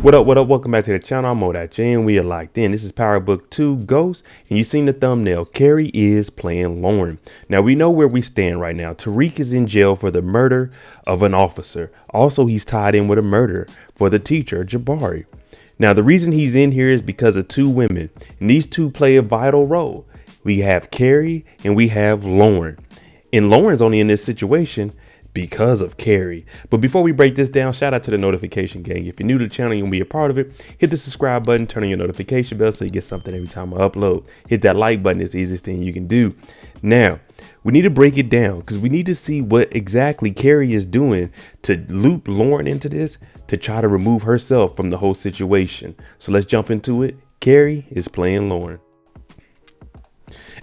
What up, what up? Welcome back to the channel. I'm Monet, and we are locked in. This is Power Book 2 Ghost, and you've seen the thumbnail. Carrie is playing Lauren. Now, we know where we stand right now. Tariq is in jail for the murder of an officer. Also, he's tied in with a murder for the teacher, Jabari. Now, the reason he's in here is because of two women, and these two play a vital role. We have Carrie and we have Lauren. And Lauren's only in this situation because of Carrie. But before we break this down, shout out to the notification gang. If you're new to the channel, you'll be a part of it. Hit the subscribe button, turn on your notification bell so you get something every time I upload. Hit that like button. It's the easiest thing you can do. Now, we need to break it down because we need to see what exactly Carrie is doing to loop Lauren into this to try to remove herself from the whole situation. So let's jump into it. Carrie is playing Lauren.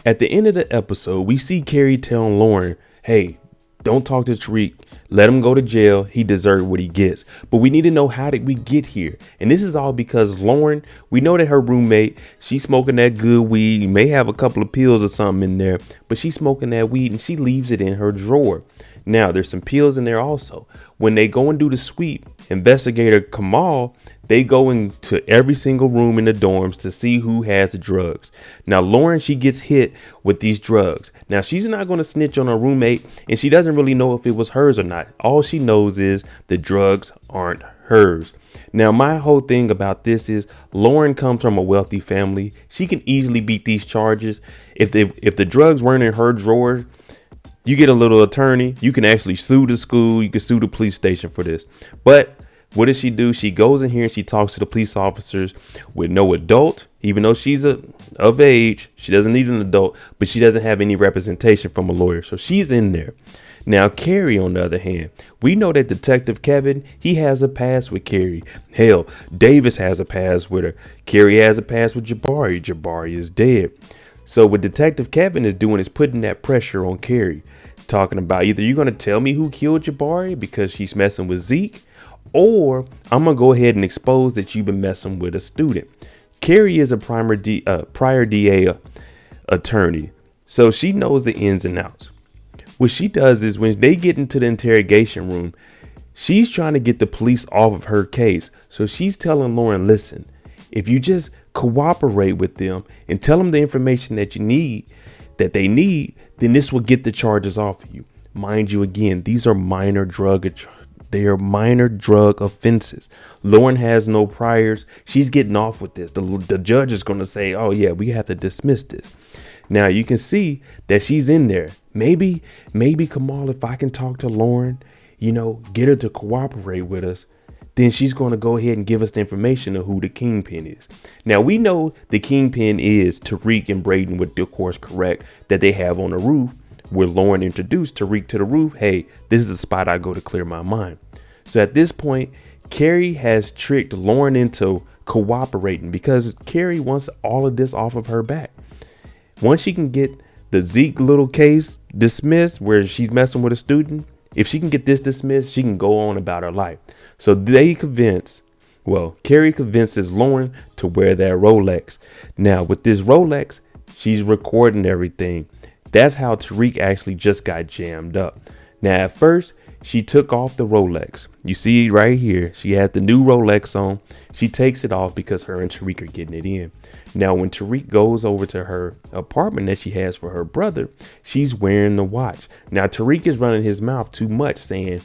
At the end of the episode, we see Carrie telling Lauren, hey, don't talk to Tariq. Let him go to jail. He deserves what he gets. But we need to know, how did we get here? And this is all because Lauren, we know that her roommate, she's smoking that good weed. You may have a couple of pills or something in there, but she's smoking that weed and she leaves it in her drawer. Now, there's some pills in there also. When they go and do the sweep, investigator Kamal, they go into every single room in the dorms to see who has the drugs. Now, Lauren, she gets hit with these drugs. Now, she's not going to snitch on her roommate, and she doesn't really know if it was hers or not. All she knows is the drugs aren't hers. Now, my whole thing about this is Lauren comes from a wealthy family. She can easily beat these charges. If the drugs weren't in her drawer, you get a little attorney. You can actually sue the school. You can sue the police station for this. But what does she do? She goes in here and she talks to the police officers with no adult, even though she's of age. She doesn't need an adult, but she doesn't have any representation from a lawyer. So she's in there. Now, Carrie, on the other hand, we know that Detective Kevin, he has a past with Carrie. Hell, Davis has a past with her. Carrie has a past with Jabari. Jabari is dead. So what Detective Kevin is doing is putting that pressure on Carrie, talking about either you're going to tell me who killed Jabari because she's messing with Zeke, or I'm going to go ahead and expose that you've been messing with a student. Carrie is a prior DA attorney, so she knows the ins and outs. What she does is when they get into the interrogation room, she's trying to get the police off of her case. So she's telling Lauren, listen, if you just cooperate with them and tell them the information that they need, then this will get the charges off of you. Mind you, again, these are minor drug offenses. Lauren has no priors. She's getting off with this. The judge is going to say, oh yeah, we have to dismiss this. Now you can see that she's in there. Maybe Kamal, if I can talk to Lauren, get her to cooperate with us, then she's going to go ahead and give us the information of who the kingpin is. Now, we know the kingpin is Tariq and Brayden, with of course correct, that they have on the roof where Lauren introduced Tariq to the roof. Hey, this is the spot I go to clear my mind. So at this point, Carrie has tricked Lauren into cooperating because Carrie wants all of this off of her back. Once she can get the Zeke little case dismissed where she's messing with a student, if she can get this dismissed, she can go on about her life. So Carrie convinces Lauren to wear that Rolex. Now, with this Rolex, she's recording everything. That's how Tariq actually just got jammed up. Now, at first, she took off the Rolex. You see right here, she had the new Rolex on. She takes it off because her and Tariq are getting it in. Now, when Tariq goes over to her apartment that she has for her brother, she's wearing the watch. Now, Tariq is running his mouth too much, saying,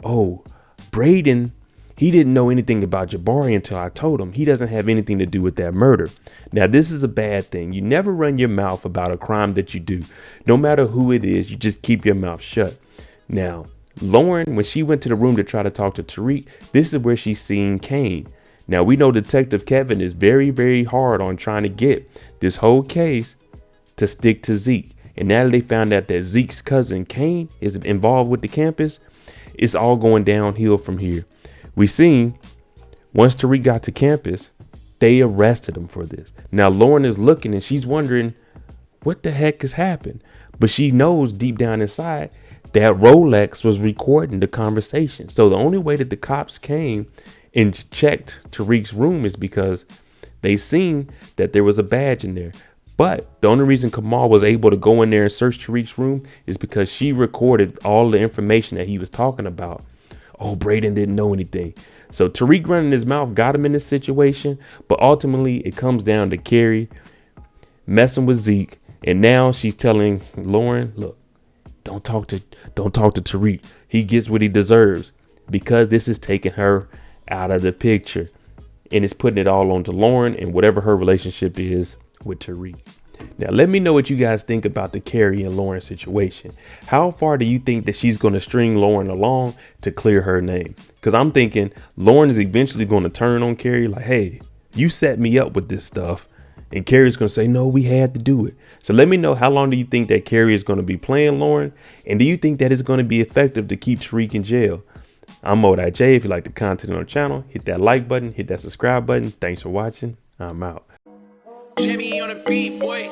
oh, Brayden, he didn't know anything about Jabari until I told him. He doesn't have anything to do with that murder. Now, this is a bad thing. You never run your mouth about a crime that you do. No matter who it is, you just keep your mouth shut. Now, Lauren, when she went to the room to try to talk to Tariq, this is where she's seen Kane. Now, we know Detective Kevin is very, very hard on trying to get this whole case to stick to Zeke. And now that they found out that Zeke's cousin Kane is involved with the campus, it's all going downhill from here. We seen once Tariq got to campus, they arrested him for this. Now, Lauren is looking and she's wondering what the heck has happened. But she knows deep down inside that Rolex was recording the conversation. So the only way that the cops came and checked Tariq's room is because they seen that there was a badge in there. But the only reason Kamal was able to go in there and search Tariq's room is because she recorded all the information that he was talking about. Oh, Brayden didn't know anything. So Tariq running his mouth got him in this situation, but ultimately it comes down to Carrie messing with Zeke, and now she's telling Lauren, look, don't talk to Tariq. He gets what he deserves, because this is taking her out of the picture, and it's putting it all onto Lauren and whatever her relationship is with Tariq. Now, let me know what you guys think about the Carrie and Lauren situation. How far do you think that she's going to string Lauren along to clear her name? Because I'm thinking Lauren is eventually going to turn on Carrie like, hey, you set me up with this stuff. And Carrie's going to say, no, we had to do it. So let me know, how long do you think that Carrie is going to be playing Lauren? And do you think that it's going to be effective to keep Tariq in jail? I'm Monet. If you like the content on the channel, hit that like button, hit that subscribe button. Thanks for watching. I'm out. Jimmy on the beat, boy.